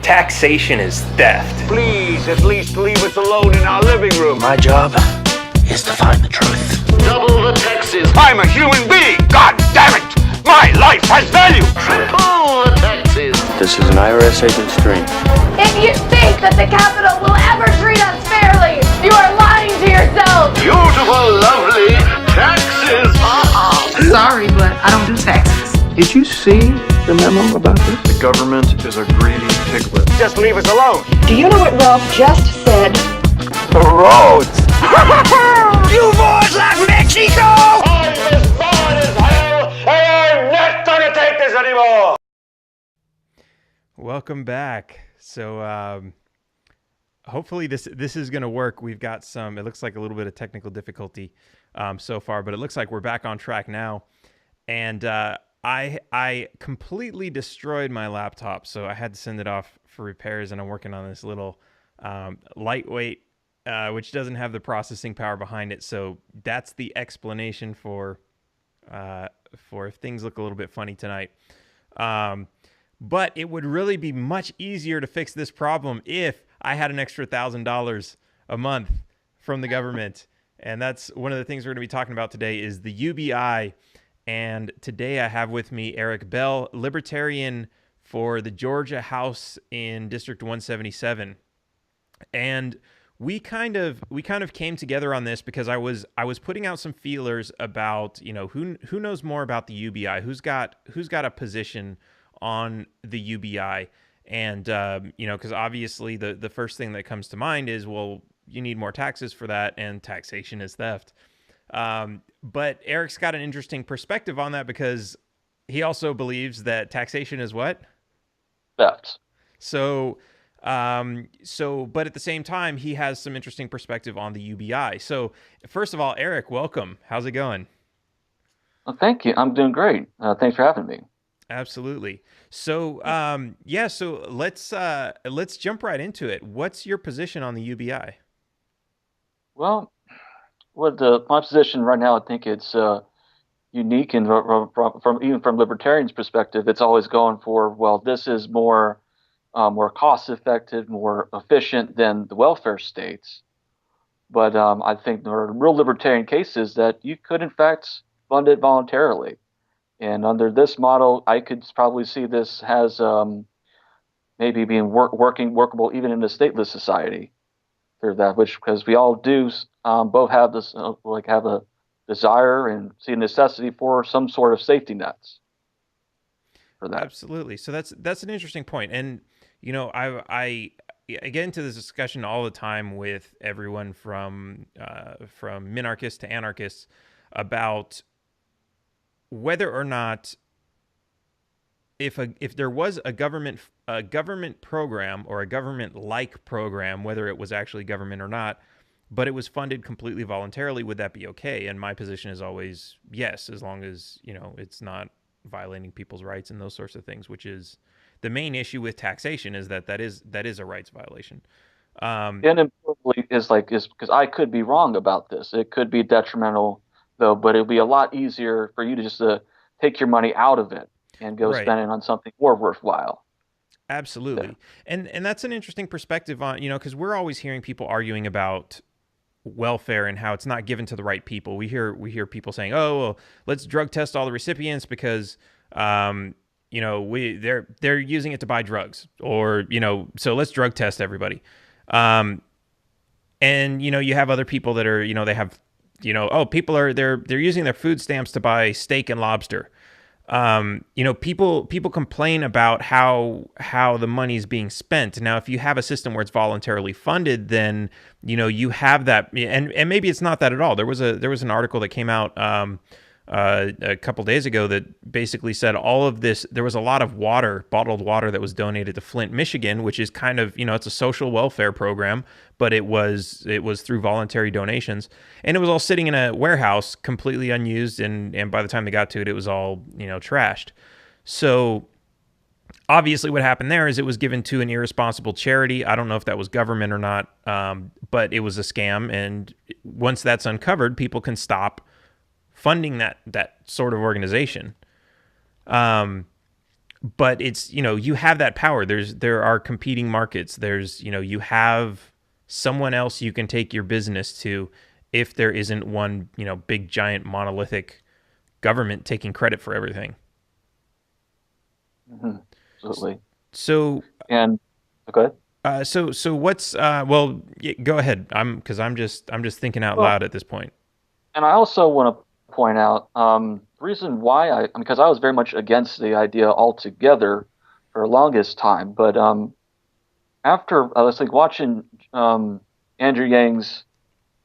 Taxation is theft. Please, at least leave us alone in our living room. My job is to find the truth. Double the taxes. I'm a human being. God damn it! My life has value. Triple the taxes. This is an IRS agent's dream. If you think that the Capitol will ever treat us fairly, you are lying to yourself. Beautiful, lovely taxes. Sorry, but I don't do taxes. Did you see the memo about this? The government is a greedy piglet. Just leave us alone. Do you know what Ralph just said? The roads! You boys like Mexico? I'm as bad as hell, and I'm not gonna take this anymore. Welcome back. So hopefully this is going to work. We've got it looks like a little bit of technical difficulty so far, but it looks like we're back on track now. And I completely destroyed my laptop, so I had to send it off for repairs, and I'm working on this little lightweight, which doesn't have the processing power behind it. So that's the explanation for if things look a little bit funny tonight. But it would really be much easier to fix this problem if I had an extra $1,000 a month from the government. And that's one of the things we're going to be talking about today is the UBI. And today I have with me Eric Bell, Libertarian for the Georgia House in District 177. And we kind of came together on this because I was putting out some feelers about, who knows more about the UBI, who's got a position on the UBI. And, because obviously the first thing that comes to mind is, well, you need more taxes for that, and taxation is theft. But Eric's got an interesting perspective on that because he also believes that taxation is what? Theft. So, but at the same time, he has some interesting perspective on the UBI. So first of all, Eric, welcome. How's it going? Well, thank you. I'm doing great. Thanks for having me. Absolutely. So, so let's jump right into it. What's your position on the UBI? Well, my position right now, I think it's unique, and from libertarians' perspective, it's always going for, well, this is more cost effective, more efficient than the welfare states. But I think there are real libertarian cases that you could, in fact, fund it voluntarily. And under this model, I could probably see this as maybe being workable even in a stateless society. For that, because we all do both have this have a desire and see a necessity for some sort of safety nets for that. Absolutely. So that's an interesting point. And I get into this discussion all the time with everyone from minarchists to anarchists about whether or not if there was a government program or a government-like program, whether it was actually government or not, but it was funded completely voluntarily, would that be okay? And my position is always yes, as long as it's not violating people's rights and those sorts of things, which is the main issue with taxation, is that is a rights violation. And importantly is because I could be wrong about this. It could be detrimental though, but it'll be a lot easier for you to just take your money out of it and go spend it on something more worthwhile. Absolutely. Yeah. And that's an interesting perspective on, because we're always hearing people arguing about welfare and how it's not given to the right people. We hear people saying, "Oh, well, let's drug test all the recipients because they're using it to buy drugs," or so let's drug test everybody. And you have other people that are they have people are they're using their food stamps to buy steak and lobster. People complain about how the money is being spent. Now, if you have a system where it's voluntarily funded, then you have that, and maybe it's not that at all. There was an article that came out a couple days ago that basically said all of this. There was a lot of bottled water that was donated to Flint, Michigan, which is kind of it's a social welfare program, but it was through voluntary donations, and it was all sitting in a warehouse completely unused, and by the time they got to it, it was all trashed. So obviously what happened there is it was given to an irresponsible charity. I don't know if that was government or not, but it was a scam, and once that's uncovered, people can stop funding that sort of organization. but it's, you have that power. There are competing markets. There's, you have someone else you can take your business to if there isn't one, big giant monolithic government taking credit for everything. Absolutely. So, And okay. so what's well, go ahead. I'm just thinking out Well, loud at this point. and I also want to point out the reason why because I was very much against the idea altogether for the longest time, but after I was like watching Andrew Yang's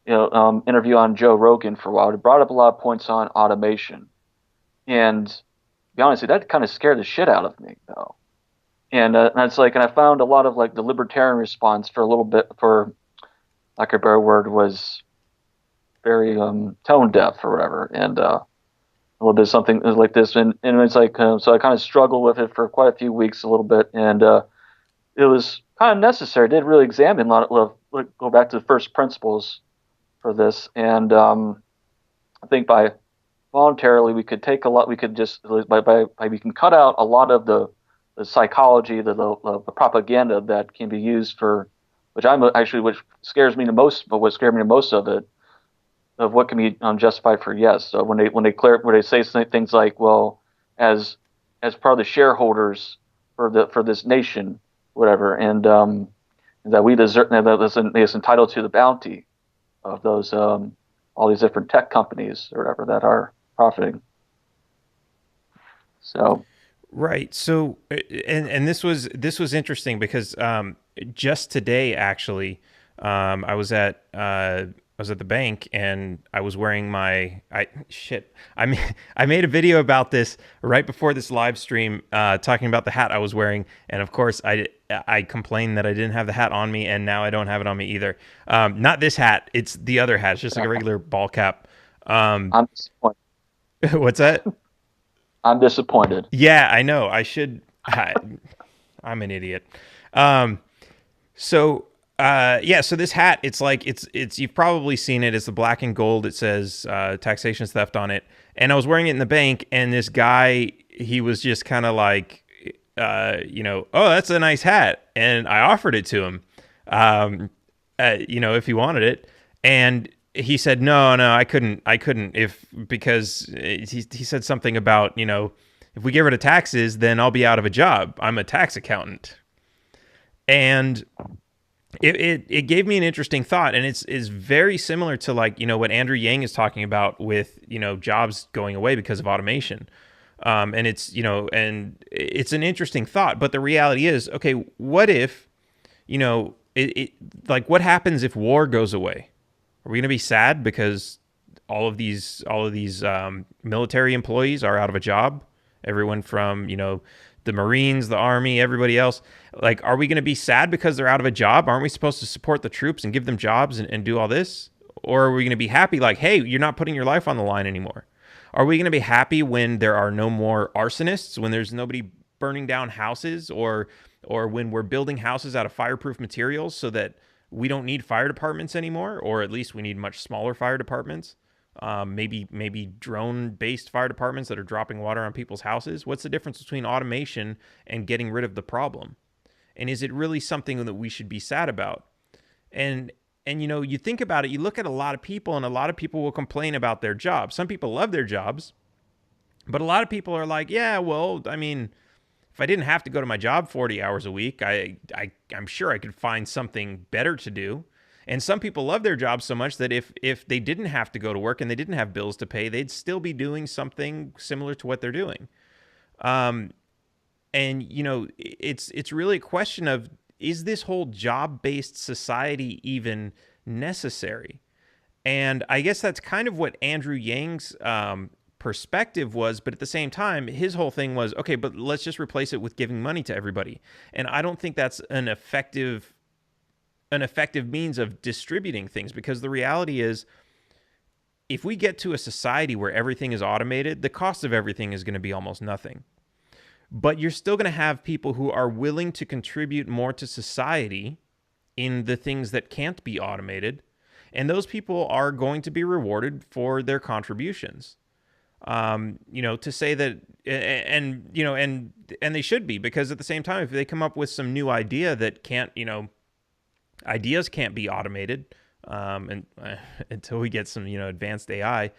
interview on Joe Rogan for a while, it brought up a lot of points on automation, and to be honest, that kind of scared the shit out of me though. And it's like, and I found a lot of like the libertarian response for a little bit, for lack of a better word, was very tone deaf or whatever, and a little bit of something like this, and it's like so I kind of struggled with it for quite a few weeks, a little bit, and it was kind of necessary. I did really examine a lot of, like, go back to the first principles for this, and I think by voluntarily we could take a lot. We could just by we can cut out a lot of the psychology, the propaganda that can be used for, which scares me the most, but what scared me the most of it, of what can be justified for yes. So when they say things like, well, as part of the shareholders for this nation, whatever, and that we deserve, that is entitled to the bounty of those all these different tech companies or whatever that are profiting. So Right. So, and this was interesting because just today actually, I was at the bank and I was wearing I made a video about this right before this live stream, talking about the hat I was wearing, and of course I complained that I didn't have the hat on me, and now I don't have it on me either. Not this hat; it's the other hat. It's just like a regular ball cap. I'm disappointed. What's that? I'm disappointed. Yeah, I know. I'm an idiot. Um, so yeah, so this hat, it's like it's you've probably seen it. It's the black and gold. It says taxation theft on it. And I was wearing it in the bank, and this guy, he was just kind of like, oh, that's a nice hat, and I offered it to him, if he wanted it, and he said no, I couldn't, if because he said something about, if we get rid of taxes, then I'll be out of a job. I'm a tax accountant. And it gave me an interesting thought, and it's very similar to, like, what Andrew Yang is talking about with, jobs going away because of automation. And it's an interesting thought, but the reality is, okay, what if, like, what happens if war goes away? Are we going to be sad because all of these military employees are out of a job? Everyone from, the Marines, the Army, everybody else. Like, are we going to be sad because they're out of a job? Aren't we supposed to support the troops and give them jobs and do all this? Or are we going to be happy, like, hey, you're not putting your life on the line anymore? Are we going to be happy when there are no more arsonists, when there's nobody burning down houses, or when we're building houses out of fireproof materials so that we don't need fire departments anymore, or at least we need much smaller fire departments? Maybe drone-based fire departments that are dropping water on people's houses. What's the difference between automation and getting rid of the problem? And is it really something that we should be sad about? And you think about it, you look at a lot of people, and a lot of people will complain about their jobs. Some people love their jobs, but a lot of people are like, yeah, well, I mean, if I didn't have to go to my job 40 hours a week, I'm sure I could find something better to do. And some people love their jobs so much that if they didn't have to go to work and they didn't have bills to pay, they'd still be doing something similar to what they're doing. And it's really a question of, is this whole job-based society even necessary? And I guess that's kind of what Andrew Yang's perspective was, but at the same time, his whole thing was, okay, but let's just replace it with giving money to everybody. And I don't think that's an effective means of distributing things, because the reality is, if we get to a society where everything is automated, the cost of everything is going to be almost nothing. But you're still going to have people who are willing to contribute more to society in the things that can't be automated, and those people are going to be rewarded for their contributions. To say that, and they should be, because at the same time, if they come up with some new idea that can't, ideas can't be automated, and until we get some, advanced AI,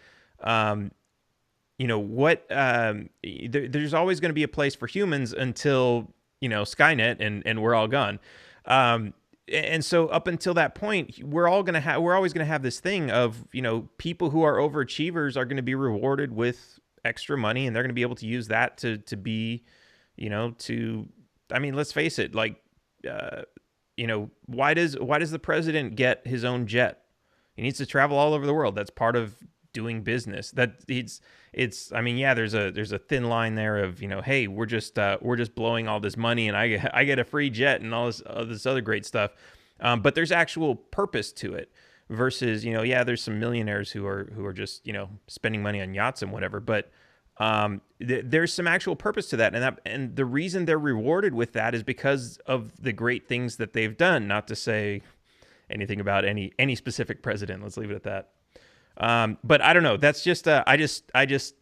there's always going to be a place for humans until, Skynet and we're all gone. And so up until that point, we're always going to have this thing of, people who are overachievers are going to be rewarded with extra money, and they're going to be able to use that to be, I mean, let's face it, like, why does the president get his own jet? He needs to travel all over the world. That's part of doing business. I mean, yeah, there's a thin line there of, hey, we're just blowing all this money, and I get a free jet and all this other great stuff. But there's actual purpose to it versus, yeah, there's some millionaires who are just, spending money on yachts and whatever, but there's some actual purpose to that. And the reason they're rewarded with that is because of the great things that they've done, not to say anything about any specific president. Let's leave it at that. But I don't know. That's just I just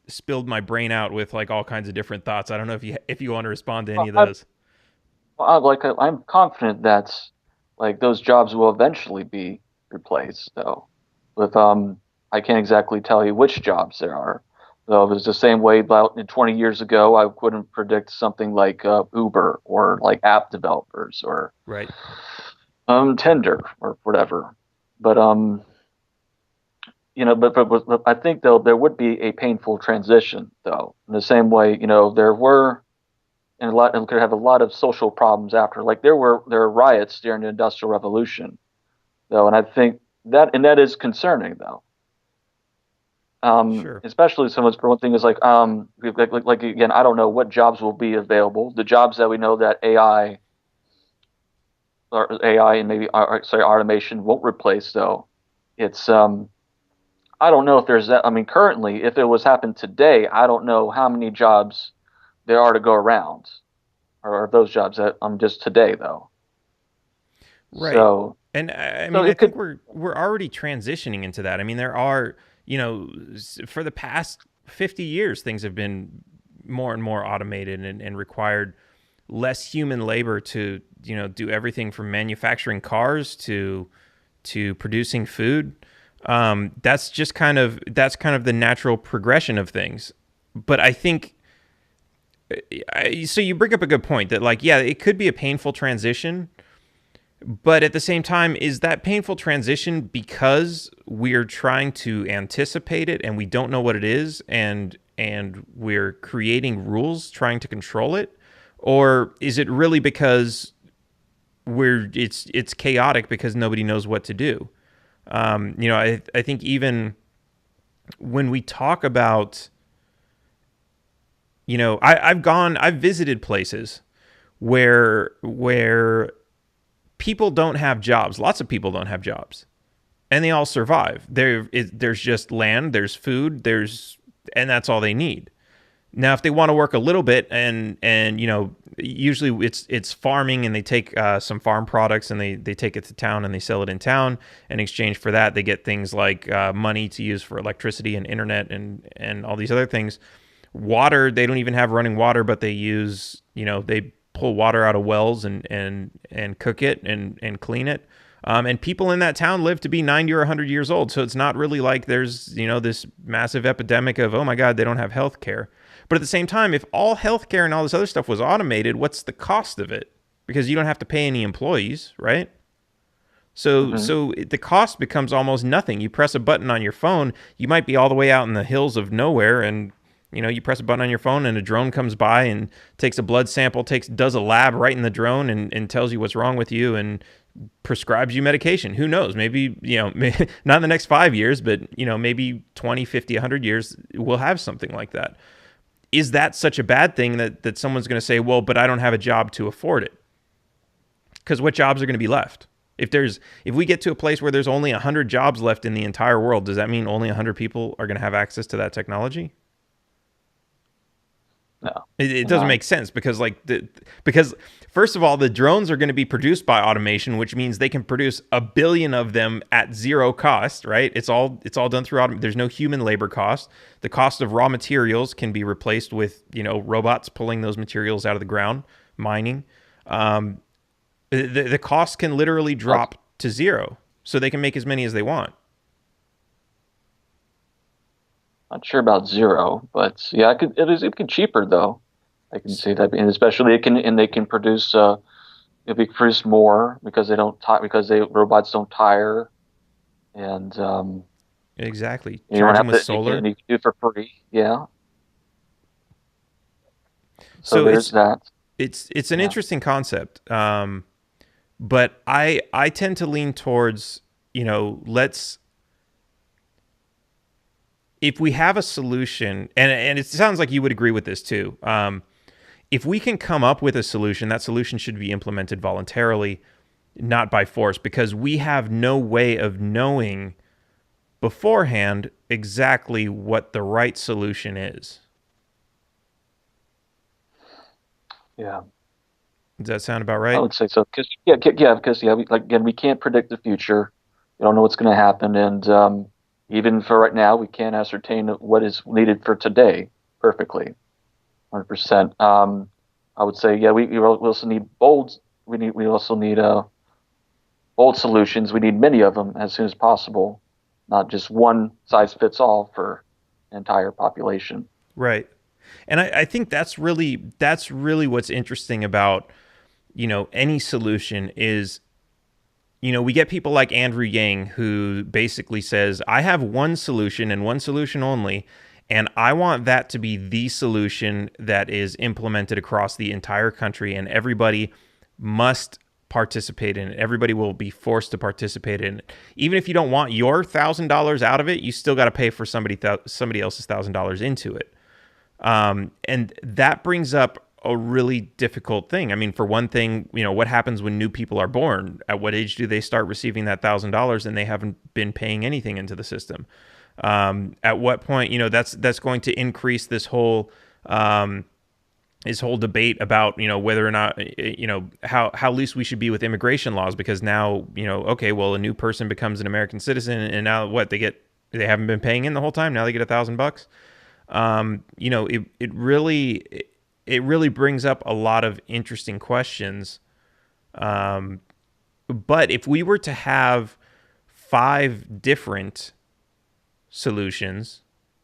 spilled my brain out with like all kinds of different thoughts. I don't know if you want to respond to any of those. I'm confident that like those jobs will eventually be replaced, though. With I can't exactly tell you which jobs there are. Though it was the same way about 20 years ago, I couldn't predict something like Uber or like app developers or Right. Tinder or whatever. But but I think there would be a painful transition, though, in the same way, there were, and could have a lot of social problems after. Like there were riots during the Industrial Revolution, though, and I think that is concerning, though. Sure. Especially so much for one thing is like again, I don't know what jobs will be available. The jobs that we know that AI and maybe automation won't replace, though. It's I don't know if there's that. I mean, currently, if it was happened today, I don't know how many jobs there are to go around, or those jobs that just today, though. Right. So, and I mean, I think we're already transitioning into that. I mean, there are, for the past 50 years, things have been more and more automated and required less human labor to, do everything from manufacturing cars to producing food. That's kind of the natural progression of things. But I think, so you bring up a good point that like, yeah, it could be a painful transition, but at the same time, is that painful transition because we're trying to anticipate it and we don't know what it is and we're creating rules trying to control it? Or is it really because it's chaotic because nobody knows what to do? I think even when we talk about, I've visited places where people don't have jobs. Lots of people don't have jobs, and they all survive. There's just land, there's food, and that's all they need. Now, if they want to work a little bit, and usually it's farming, and they take some farm products and they take it to town and they sell it in town. In exchange for that, they get things like money to use for electricity and internet and all these other things. Water, they don't even have running water, but they use, they pull water out of wells and cook it and clean it. And people in that town live to be 90 or 100 years old. So it's not really like there's, this massive epidemic of, oh my God, they don't have health care. But at the same time, if all healthcare and all this other stuff was automated, what's the cost of it? Because you don't have to pay any employees, right? So the cost becomes almost nothing. You press a button on your phone, you might be all the way out in the hills of nowhere, and you press a button on your phone and a drone comes by and takes a blood sample, does a lab right in the drone and tells you what's wrong with you and prescribes you medication. Who knows? Maybe, not in the next 5 years, but, maybe 20, 50, 100 years, we'll have something like that. Is that such a bad thing that someone's going to say, well, but I don't have a job to afford it? Because what jobs are going to be left? If we get to a place where there's only 100 jobs left in the entire world, does that mean only 100 people are going to have access to that technology? No. It doesn't make sense because because first of all, the drones are going to be produced by automation, which means they can produce a billion of them at zero cost, right? It's all done through automation. There's no human labor cost. The cost of raw materials can be replaced with robots pulling those materials out of the ground, mining. The cost can literally drop to zero, so they can make as many as they want. Not sure about zero, but yeah, it could cheaper though. I can see that, and especially they can produce it'll be produce more because robots don't tire, and Exactly. you don't Charge them have with to solar. you can do it for free. Yeah, so So there's that. it's an Yeah. interesting concept. But I tend to lean towards, let's, if we have a solution, and it sounds like you would agree with this too. If we can come up with a solution, that solution should be implemented voluntarily, not by force, because we have no way of knowing beforehand exactly what the right solution is. Yeah. Does that sound about I right? would say so because we can't predict the future. We don't know what's going to happen, and even for right now, we can't ascertain what is needed for today perfectly, 100%. I would say we also need bold. We also need bold solutions. We need many of them as soon as possible, not just one size fits all for an entire population. Right. And I think that's really what's interesting about, any solution is, we get people like Andrew Yang who basically says, I have one solution and one solution only, and I want that to be the solution that is implemented across the entire country, and everybody must participate in it. Everybody will be forced to participate in it. Even if you don't want your $1,000 out of it, you still got to pay for somebody else's $1,000 into it. And that brings up a really difficult thing. I mean, for one thing, what happens when new people are born? At what age do they start receiving that $1,000 and they haven't been paying anything into the system? At what point, that's going to increase this whole debate about whether or not how loose we should be with immigration laws, because now okay, well, a new person becomes an American citizen and now what, they haven't been paying in the whole time, now they get $1,000. It really brings up a lot of interesting questions. But if we were to have 5 different solutions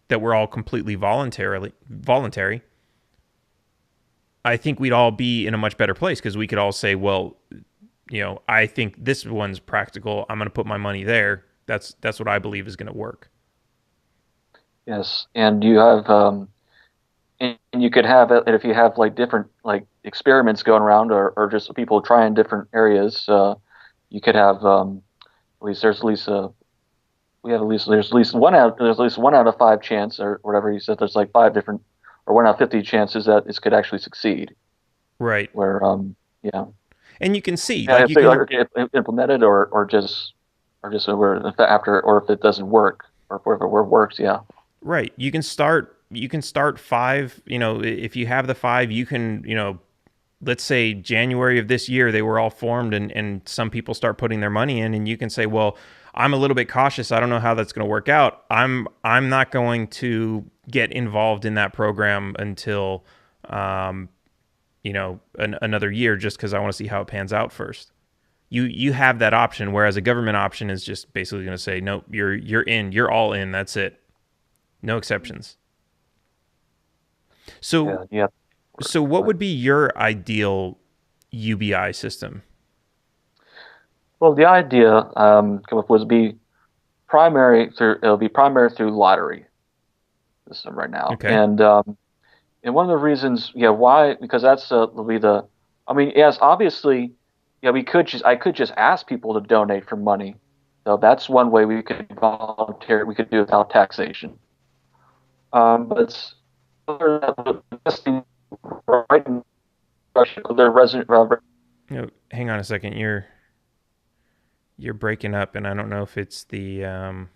that were all completely voluntary, I think we'd all be in a much better place, because we could all say, well, I think this one's practical. I'm going to put my money there. That's what I believe is going to work. Yes, and you have and you could have it if you have like different like experiments going around, or just people trying different areas. You could have at least there's at least we have at least there's at least 1 out of 5 chance, or whatever you said. There's like 5 different, or 1 out of 50 chances that this could actually succeed. Right. Where yeah, And you can see, yeah, like, if you they can, get implemented, or just where after, or if it doesn't work, or if it works, yeah. right. You can start 5, if you have the 5, you can, let's say January of this year, they were all formed, and some people start putting their money in, and you can say, well, I'm a little bit cautious. I don't know how that's going to work out. I'm not going to get involved in that program until, another year, just because I want to see how it pans out first. You have that option, whereas a government option is just basically going to say, nope, you're in, you're all in. That's it. No exceptions. So, Yeah. what would be your ideal UBI system? Well, the idea come up was it'll be primary through lottery system right now, Okay. and one of the reasons, why, because that's will be the, I mean, yes, obviously, I could just ask people to donate for money, so that's one way we could volunteer. We could do it without taxation, but investing right in their resident. Hang on a second. You're breaking up, and I don't know if it's the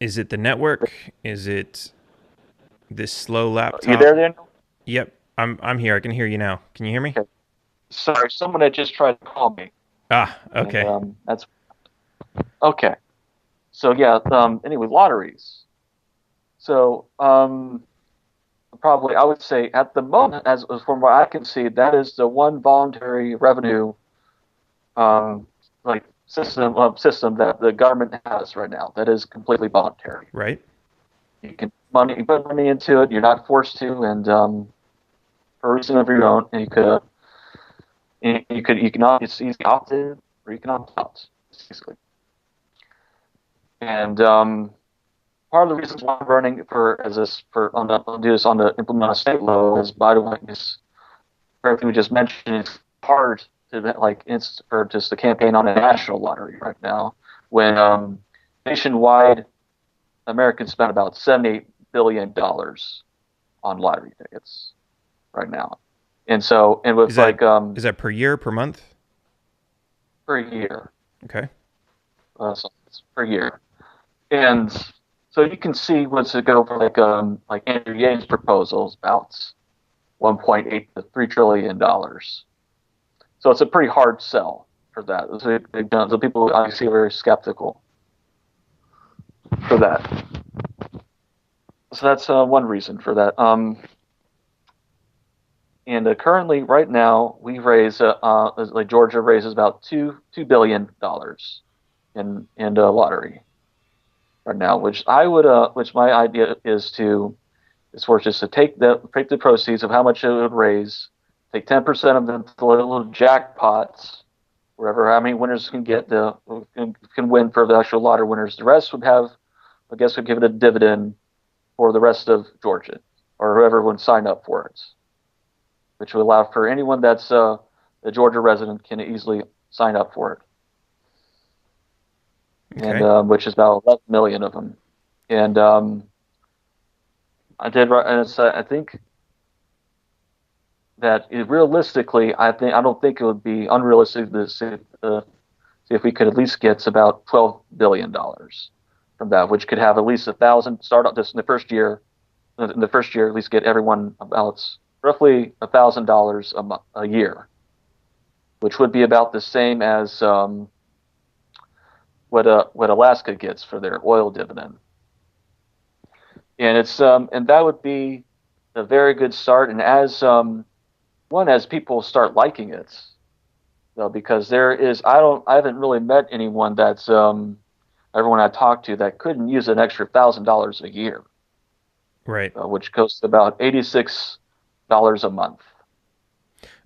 is it the network? Is it This slow You laptop. there, Daniel? Yep, I'm here. I can hear you now. Can you hear me? Okay. Sorry, someone had just tried to call me, Ah, and okay. that's okay. So yeah. Anyway, lotteries. So probably I would say at the moment, as from what I can see, that is the one voluntary revenue um, like system that the government has right now that is completely voluntary. Right. You put money into it. You're not forced to, and for a reason of your own, and you can opt. It's easy opt in or you can opt out, basically. And part of the reasons why I'm running for as this for on do this on the implement a state law is, by the way, is everything we just mentioned. It's hard to it's or just to campaign on a national lottery right now when nationwide Americans spend about $78 billion on lottery tickets right now, and Is with that is that per year, per month? per year, Okay. so it's per year, and so you can see what's to go for like Andrew Yang's proposals about 1.8 to $3 trillion. So it's a pretty hard sell for that. So people obviously are very skeptical for that. So that's one reason for that. And currently, right now, we raise like Georgia raises about $2 billion in lottery right now, which my idea is for just to take the proceeds of how much it would raise, take 10% of the little jackpots, wherever how many winners can win for the actual lottery winners. The rest would have, I guess, would give it a dividend for the rest of Georgia or whoever would sign up for it, which would allow for anyone that's a Georgia resident can easily sign up for it, and Okay. which is about 11 million of them. And and I think that realistically, I don't think it would be unrealistic to see if we could at least get about $12 billion from that, which could have at least 1,000 start out just in the first year. In the first year, at least get everyone about roughly $1,000 a year, which would be about the same as what Alaska gets for their oil dividend. And and that would be a very good start. And as people start liking it, though, because I haven't really met anyone that's everyone I talked to that couldn't use an extra $1,000 a year, Right. which costs about $86 a month.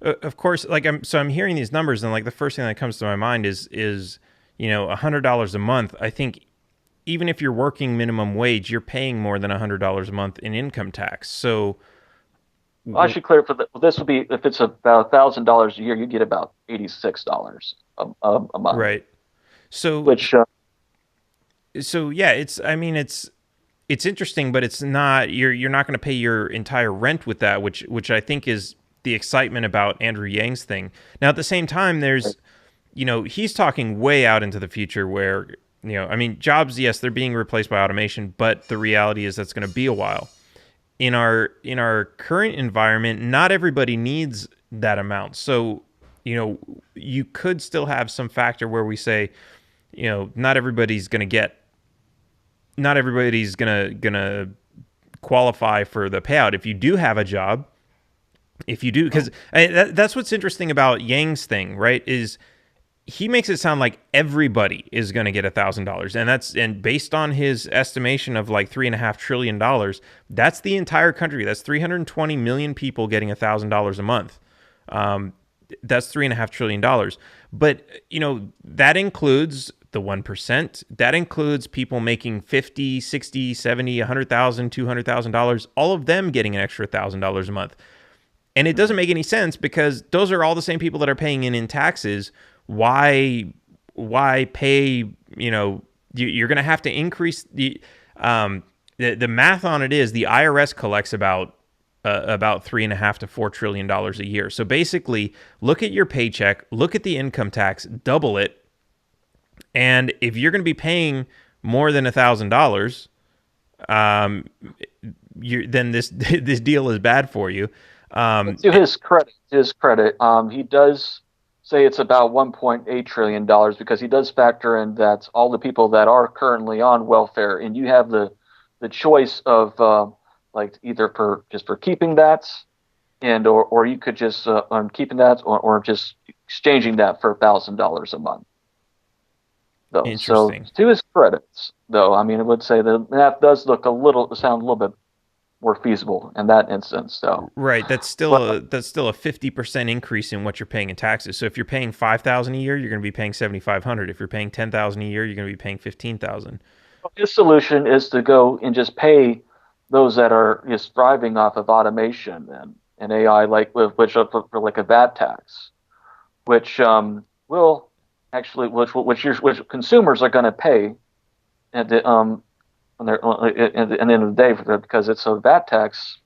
Of course, like I'm hearing these numbers, and like the first thing that comes to my mind is $100 a month. I think even if you're working minimum wage, you're paying more than $100 a month in income tax. So Well, I should clear this would be if it's about $1,000 a year, you get about $86 a month, right. So which yeah, it's interesting, but it's not you're not going to pay your entire rent with that, which I think is the excitement about Andrew Yang's thing. Now at the same time, there's he's talking way out into the future where I mean jobs, yes, they're being replaced by automation, but the reality is that's going to be a while. In our current environment, not everybody needs that amount. So, you could still have some factor where we say, not everybody's gonna qualify for the payout. If you do have a job, if you do, because that's what's interesting about Yang's thing, right? Is he makes it sound like everybody is going to get $1,000, and based on his estimation of like $3.5 trillion, that's the entire country. That's 320 million people getting $1,000 a month. That's $3.5 trillion. But that includes the 1%. That includes people making 50, 60, 70, 100,000, $200,000. All of them getting an extra $1,000 a month. And it doesn't make any sense because those are all the same people that are paying in taxes. Why pay? You're going to have to increase the math on it is the IRS collects about $3.5 to $4 trillion a year. So basically, look at your paycheck, look at the income tax, double it, and if you're going to be paying more than $1,000, then this this deal is bad for you. To his credit, he does say it's about $1.8 trillion because he does factor in that all the people that are currently on welfare, and you have the choice of like either for keeping that, and or you could just keeping that or just exchanging that for $1,000 a month. Though, so Interesting. to his credits, though, I mean, I would say the math does sound a little bit more feasible in that instance. So, Right. but That's still a 50% increase in what you're paying in taxes. So if you're paying 5,000 a year, you're going to be paying 7,500. If you're paying 10,000 a year, you're going to be paying 15,000. his solution is to go and just pay those that are just thriving off of automation and AI, like which for like a VAT tax, which will actually which consumers are going to pay at the when they're at the end of the day because it's a VAT tax.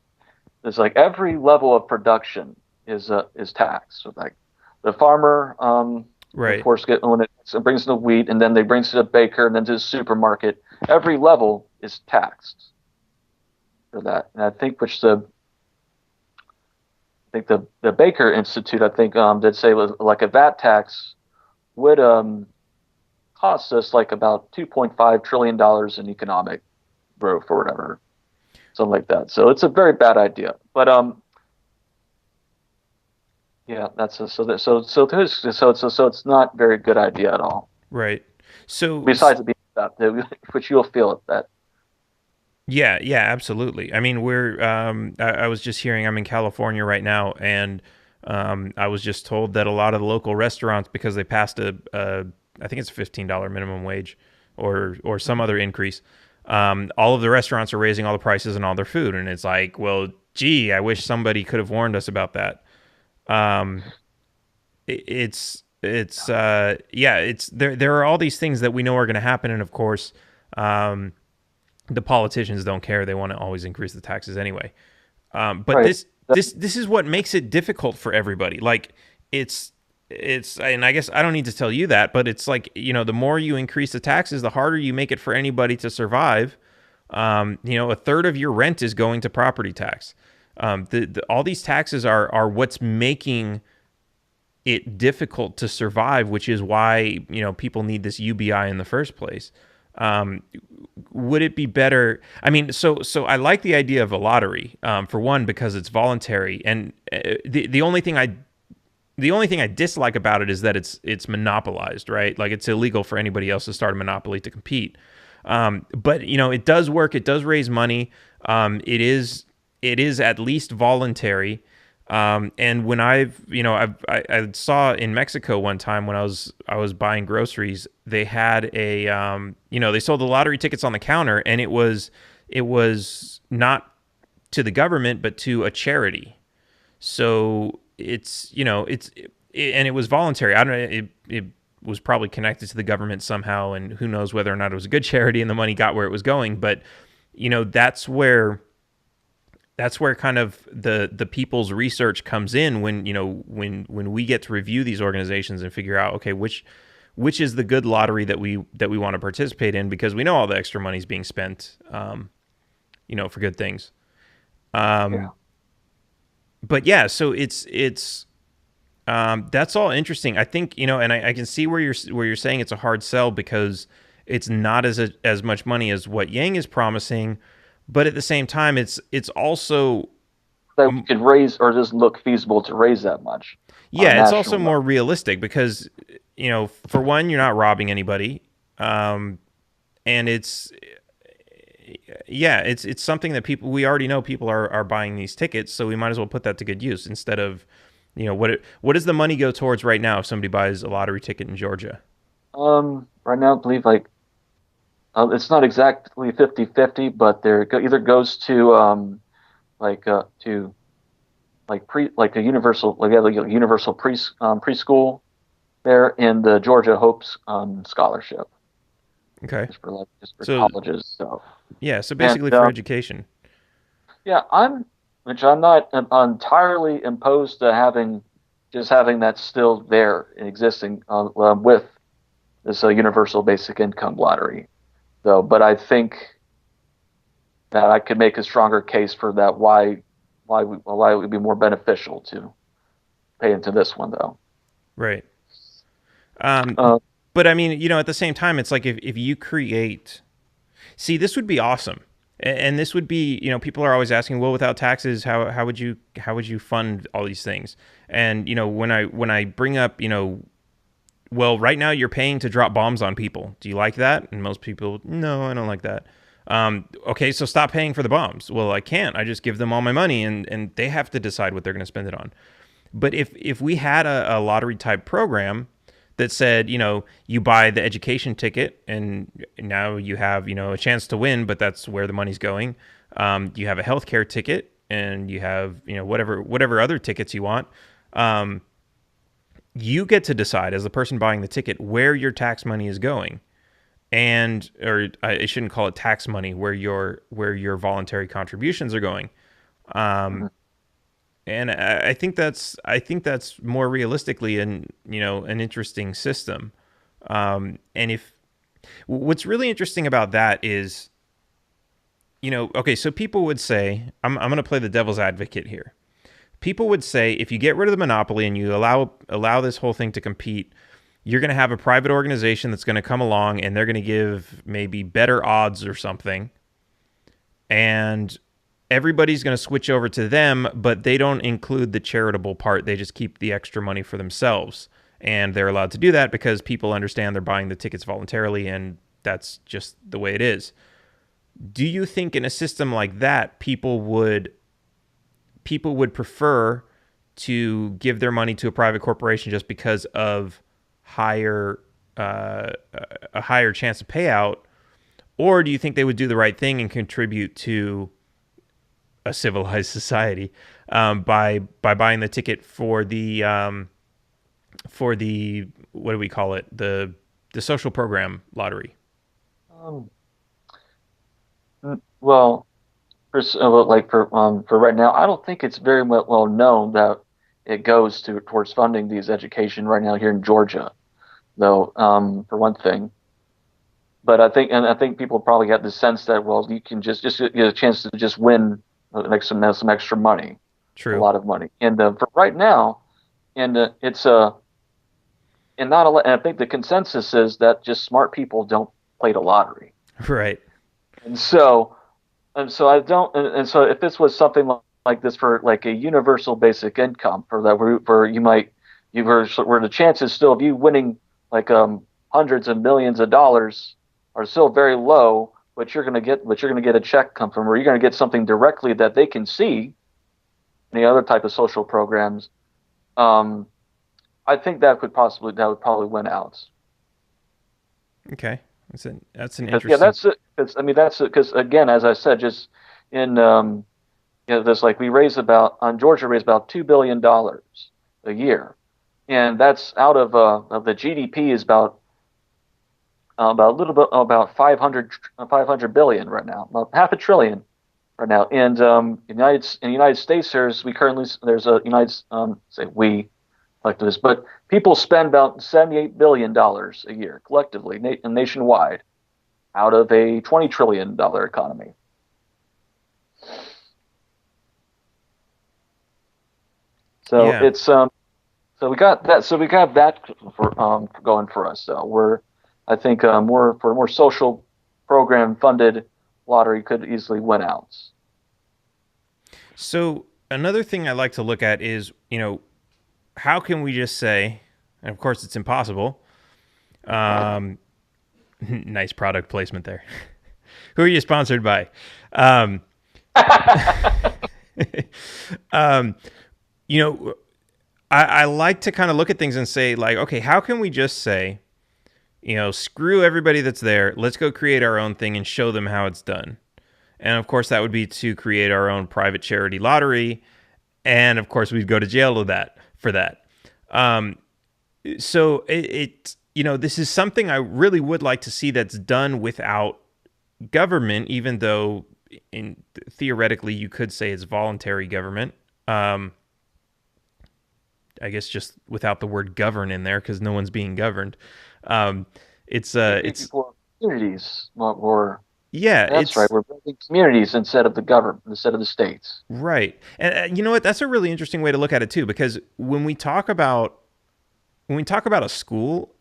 It's like every level of production is taxed. So like the farmer, of Right. course, when it brings the wheat, and then they brings to the baker, and then to the supermarket. Every level is taxed for that. And I think the Baker Institute, I think, did say was like a VAT tax would cost us like about $2.5 trillion in economic growth or whatever, something like that. So it's a very bad idea. But yeah, that's a, so that so there's so it's not very good idea at all. Right. So Besides it being that, which you'll feel it that. yeah, yeah, absolutely. I mean, I was just hearing I'm in California right now, and I was just told that a lot of the local restaurants, because they passed I think it's a $15 minimum wage or some other increase, all of the restaurants are raising all the prices on all their food. And it's like, well, gee, I wish somebody could have warned us about that. Um, yeah, there are all these things that we know are going to happen. And of course, um, the politicians don't care. They want to always increase the taxes anyway. But Right. this is what makes it difficult for everybody. Like and I guess I don't need to tell you that, but it's like, the more you increase the taxes, the harder you make it for anybody to survive. A third of your rent is going to property tax. All these taxes are what's making it difficult to survive, which is why people need this UBI in the first place. Um, would it be better? I mean, so I like the idea of a lottery, for one, because it's voluntary, and the only thing I dislike about it is that it's monopolized, right? Like it's illegal for anybody else to start a monopoly to compete. But it does work. It does raise money. It is at least voluntary. And when I saw in Mexico one time when I was buying groceries, they had they sold the lottery tickets on the counter, and it was not to the government but to a charity. So and it was voluntary. I don't know. It was probably connected to the government somehow, and who knows whether or not it was a good charity and the money got where it was going. But that's where kind of the people's research comes in when we get to review these organizations and figure out, okay, which is the good lottery that we want to participate in, because we know all the extra money is being spent for good things. Yeah. But yeah, so it's that's all interesting. I think, and I can see where you're saying it's a hard sell, because it's not as much money as what Yang is promising, but at the same time, it's also, That we could raise or just look feasible to raise that much. On a yeah, it's national also level. more realistic because, for one, you're not robbing anybody, and it's something that we already know people are buying these tickets, so we might as well put that to good use instead of, what does the money go towards right now if somebody buys a lottery ticket in Georgia? Right now, I believe like it's not exactly 50-50, but either goes to to like a universal preschool there in the Georgia Hopes scholarship Okay, just for so colleges. So yeah, so and basically for education. yeah, I'm not entirely opposed to having that still there and existing with this universal basic income lottery, though. But I think that I could make a stronger case for that. Why it would be more beneficial to pay into this one though. Right. Um, Uh, but I mean, at the same time, it's like if you create, see, this would be awesome. And this would be, people are always asking, well, without taxes, how would you fund all these things? And when I bring up, well, right now you're paying to drop bombs on people. Do you like that? And most people, no, I don't like that. Okay, so stop paying for the bombs. Well, I can't. I just give them all my money, and they have to decide what they're going to spend it on. But if we had a lottery type program that said, you buy the education ticket and now you have, a chance to win, but that's where the money's going. You have a healthcare ticket and you have, whatever other tickets you want. You get to decide as the person buying the ticket where your tax money is going. And, or I shouldn't call it tax money, where your voluntary contributions are going. And I think that's more realistically an interesting system. And if what's really interesting about that is, okay, so people would say, I'm going to play the devil's advocate here. People would say if you get rid of the monopoly and you allow this whole thing to compete, you're going to have a private organization that's going to come along and they're going to give maybe better odds or something, and everybody's going to switch over to them, but they don't include the charitable part. They just keep the extra money for themselves. And they're allowed to do that because people understand they're buying the tickets voluntarily, and that's just the way it is. Do you think in a system like that, people would prefer to give their money to a private corporation just because of a higher chance of payout? Or do you think they would do the right thing and contribute to a civilized society by buying the ticket for the what do we call it, the social program lottery? um, well, for right now, I don't think it's very well known that it goes towards funding these education right now here in Georgia, though. For one thing, but I think people probably get the sense that, well, you can just get a chance to just win like some extra money, a True. lot of money, and for right now, and it's and not a lot, and I think the consensus is that just smart people don't play the lottery, Right. and so. And so I don't, and so if this was something like this for like a universal basic income for that, where where the chances still of you winning like hundreds of millions of dollars are still very low, but you're gonna get a check come from, or you're gonna get something directly that they can see. Any other type of social programs, um, I think that would probably win out. Okay. That's an Yeah, interesting. that's it. That's it. Because again, as I said, just in there's like we raise about on Georgia raise about $2 billion a year, and that's out of the GDP is about a little bit about 500 billion right now, about half a trillion right now. And in the United States, there's a United say we like this, but people spend about $78 billion a year collectively nationwide out of a $20 trillion economy. So Yeah. it's so we got that for going for us. So we're I think more social program funded lottery could easily win out. So another thing I like to look at is, how can we just say, and of course it's impossible. Um, nice product placement there. Who are you sponsored by? Um, um, you know, I like to kind of look at things and say, like, okay, how can we just say, screw everybody that's there. Let's go create our own thing and show them how it's done. And of course, that would be to create our own private charity lottery. And of course, we'd go to jail for that. Um, so this is something I really would like to see that's done without government, even though theoretically you could say it's voluntary government. I guess just without the word govern in there because no one's being governed. It's Maybe for communities more. Yeah, That's right. it's We're building communities instead of the government, instead of the states. right. And you know what? That's a really interesting way to look at it too, because when we talk about a school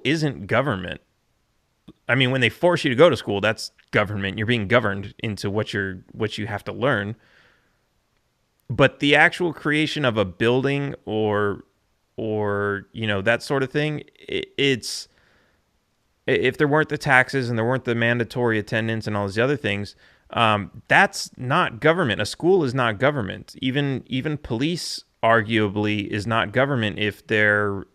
isn't government. I mean, when they force you to go to school, that's government. You're being governed into what you have to learn. But the actual creation of a building or that sort of thing, it's if there weren't the taxes and there weren't the mandatory attendance and all these other things, that's not government. A school is not government. Even police arguably is not government if they're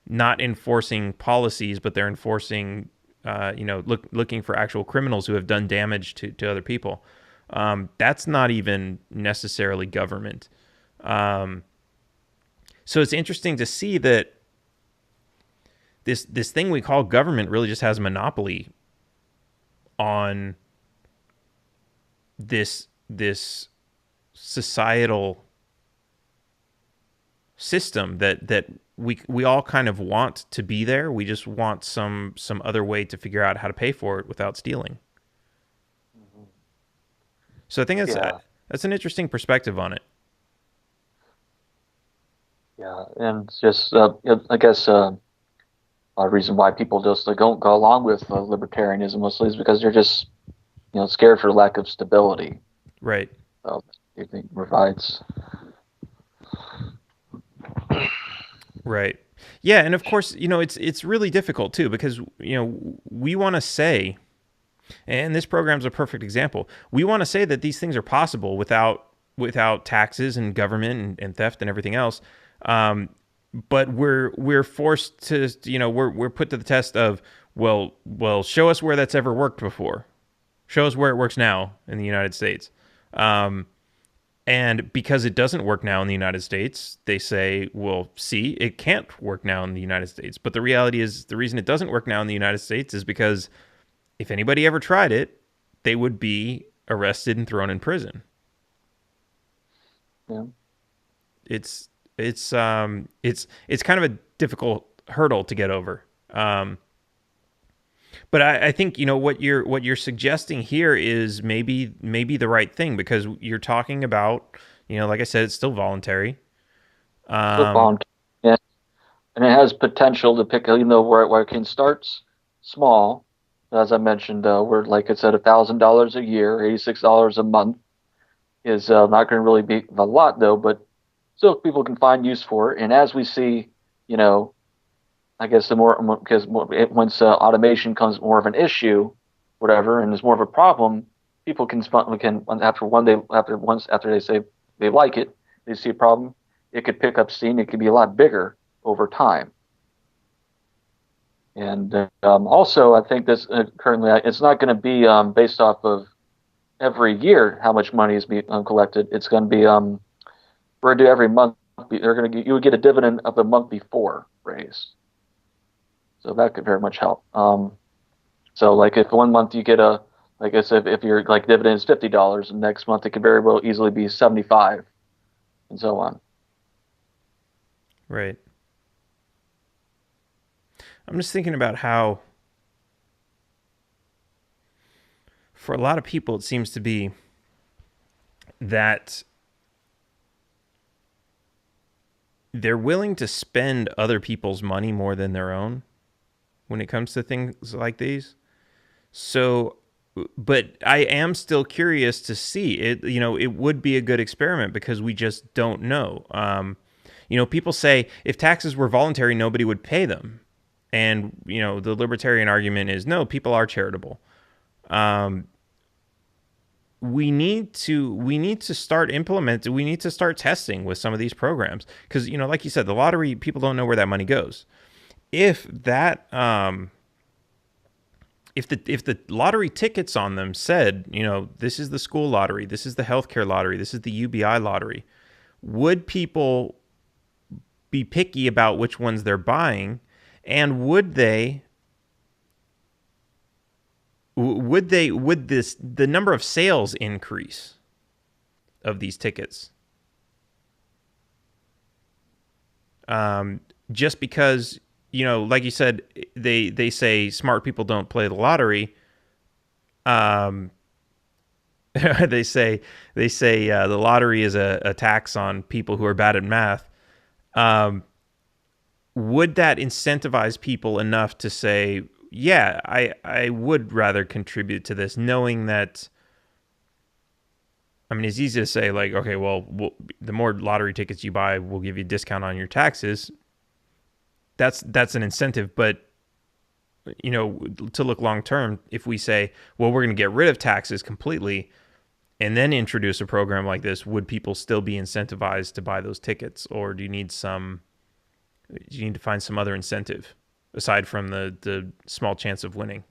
not enforcing policies, but they're enforcing looking for actual criminals who have done damage to other people. That's not even necessarily government. Um, so it's interesting to see that this thing we call government really just has a monopoly on this societal system that we all kind of want to be there. We just want some other way to figure out how to pay for it without stealing. So I think Yeah, that's an interesting perspective on it. yeah, and it's just I guess a reason why people just don't go along with libertarianism mostly is because they're just scared for lack of stability. Right. They think provides. Right. Yeah, and of course, it's really difficult too because we want to say, and this program's a perfect example. We want to say that these things are possible without taxes and government and theft and everything else. But we're forced to we're put to the test of show us where that's ever worked before. Show us where it works now in the United States. And because it doesn't work now in the United States, they say, well, see, it can't work now in the United States. But the reality is the reason it doesn't work now in the United States is because if anybody ever tried it, they would be arrested and thrown in prison. Yeah. It's kind of a difficult hurdle to get over. But I think what you're suggesting here is maybe the right thing because you're talking about like I said, it's still voluntary. Um, Football, yeah, and it has potential to pick. Where it can start small, as I mentioned, where like it's at $1,000 a year, $86 a month is not going to really be a lot though, but still people can find use for it. And as we see, you know, I guess the more because once automation becomes more of an issue, whatever, and there's more of a problem, people can after one day after they say they like it, they see a problem, it could pick up steam. It could be a lot bigger over time. And also, I think this currently it's not going to be based off of every year how much money is being collected. It's going to be we're going to do every month. They're going to you would get a dividend of the month before raise. So that could very much help. So like if one month you get like I said, if your like dividend is $50, and next month it could very well easily be 75, and so on. right. I'm just thinking about how for a lot of people it seems to be that they're willing to spend other people's money more than their own when it comes to things like these. So, but I am still curious to see it. It would be a good experiment because we just don't know. People say if taxes were voluntary, nobody would pay them. And, the libertarian argument is no, people are charitable. We need to start implementing, we need to start testing with some of these programs. Because, like you said, the lottery, people don't know where that money goes. If that, if the lottery tickets on them said, this is the school lottery, this is the healthcare lottery, this is the UBI lottery, would people be picky about which ones they're buying? And would the number of sales increase of these tickets? Just because, like you said, they say smart people don't play the lottery. um, they say the lottery is a tax on people who are bad at math. Um, would that incentivize people enough to say, yeah, I would rather contribute to this, knowing that, I mean, it's easy to say like, okay, well, the more lottery tickets you buy, we'll give you a discount on your taxes. That's an incentive, but to look long term, if we say, well, we're going to get rid of taxes completely and then introduce a program like this, would people still be incentivized to buy those tickets, or do you need to find some other incentive aside from the small chance of winning?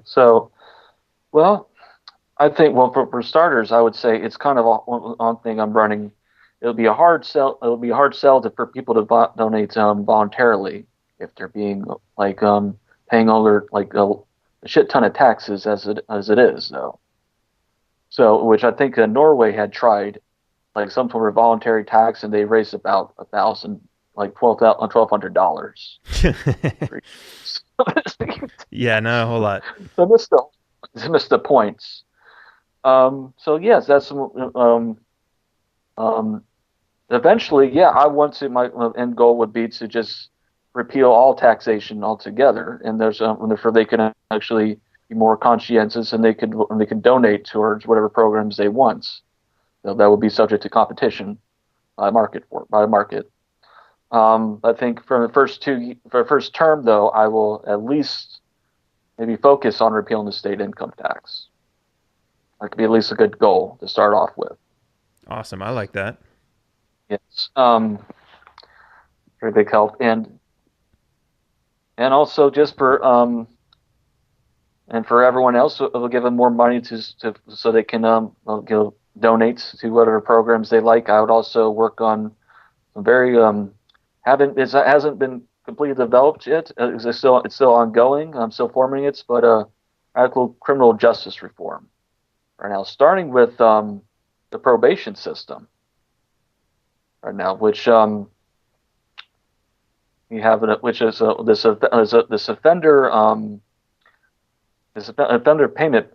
So, well, I think, well, for starters, I would say it's kind of one thing I'm running. It'll be a hard sell. It'll be a hard sell for people to donate voluntarily if they're being like paying all their like a shit ton of taxes as it is though. So, which I think Norway had tried like some sort of voluntary tax, and they raised about 1,000, like $1,200. Yeah, not a whole lot. So missed the points. So yes, that's um, eventually, yeah, I want to. My end goal would be to just repeal all taxation altogether, and therefore they can actually be more conscientious, and they can donate towards whatever programs they want. So that would be subject to competition by market. I think for the first term though, I will at least maybe focus on repealing the state income tax. That could be at least a good goal to start off with. Awesome. I like that. Yes. Very big help. And also just for and for everyone else, we'll give them more money so they can donate to whatever programs they like. I would also work on some very hasn't been completely developed yet. It's still ongoing. I'm still forming it, but radical criminal justice reform right now, starting with the probation system right now, which we have which is this offender payment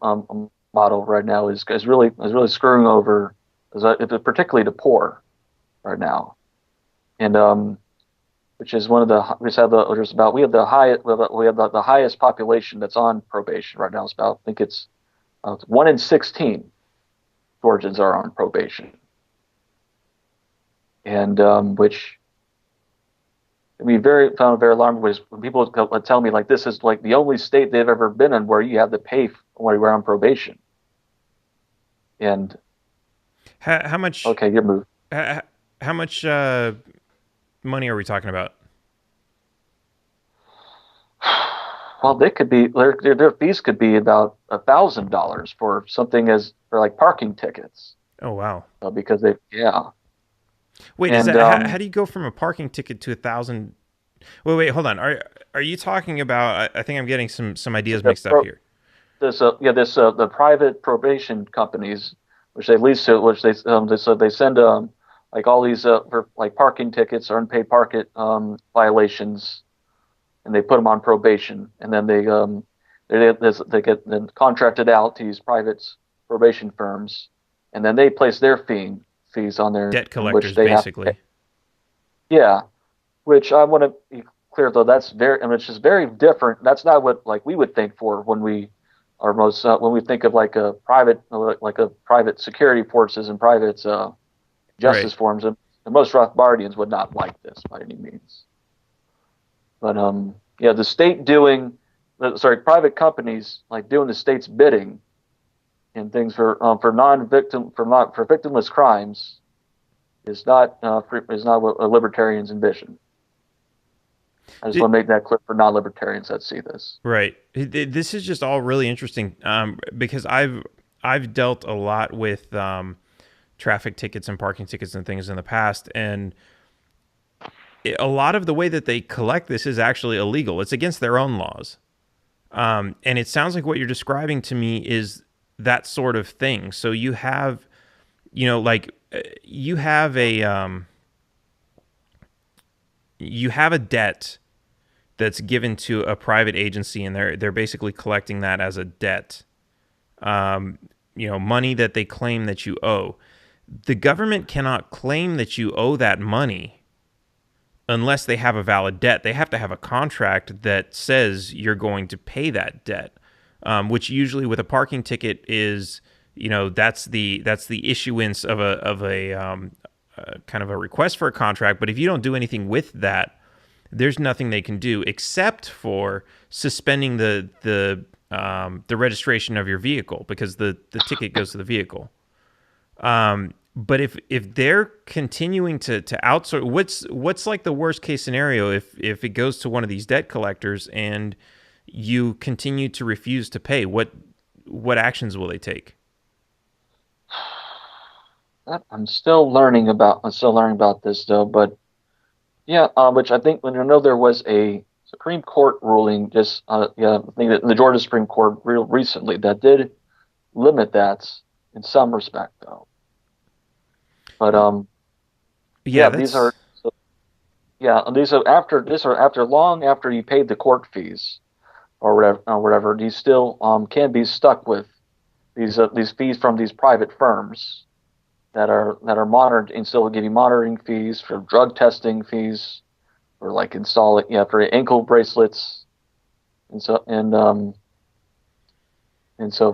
model right now is really screwing over, particularly the poor right now, and which is one of the we have the highest population that's on probation right now. It's about, I think it's 1 in 16 Georgians are on probation, and which we found very alarming was when people tell me like this is like the only state they've ever been in where you have to pay when you're on probation. And how much? Okay, your move. How much money are we talking about? Well, they could be their fees could be about $1,000 for something for like parking tickets. Oh wow! Because Wait, and, is that how do you go from a parking ticket to 1,000? Wait, hold on. Are you talking about? I think I'm getting some ideas mixed up here. The private probation companies, which they lease to, which they send like all these for like parking tickets or unpaid parking violations, and they put them on probation, and then they get then contracted out to these private probation firms, and then they place their fees on their debt collectors, basically. Yeah, which I want to be clear though, which is very different. That's not what like we would think for when we are most when we think of like a private security forces and private justice forms, and most Rothbardians would not like this by any means. But the state private companies like doing the state's bidding and things for victimless crimes is not what libertarians envision. I just want to make that clear for non-libertarians that see this. Right. This is just all really interesting because I've dealt a lot with traffic tickets and parking tickets and things in the past, and a lot of the way that they collect this is actually illegal. It's against their own laws. And it sounds like what you're describing to me is that sort of thing. So you have, you have you have a debt that's given to a private agency, and they're basically collecting that as a debt. Money that they claim that you owe. The government cannot claim that you owe that money unless they have a valid debt. They have to have a contract that says you're going to pay that debt, which usually with a parking ticket is, that's the issuance of a kind of a request for a contract. But if you don't do anything with that, there's nothing they can do except for suspending the registration of your vehicle, because the ticket goes to the vehicle. But if they're continuing to outsource, what's like the worst case scenario if it goes to one of these debt collectors and you continue to refuse to pay? What actions will they take? I'm still learning about this though, but yeah, which I think there was a Supreme Court ruling just I think that the Georgia Supreme Court real recently that did limit that in some respect though. But these are long after you paid the court fees or whatever. You still can be stuck with these fees from these private firms that are monitored and still give you monitoring fees for drug testing fees, or like installing for ankle bracelets and so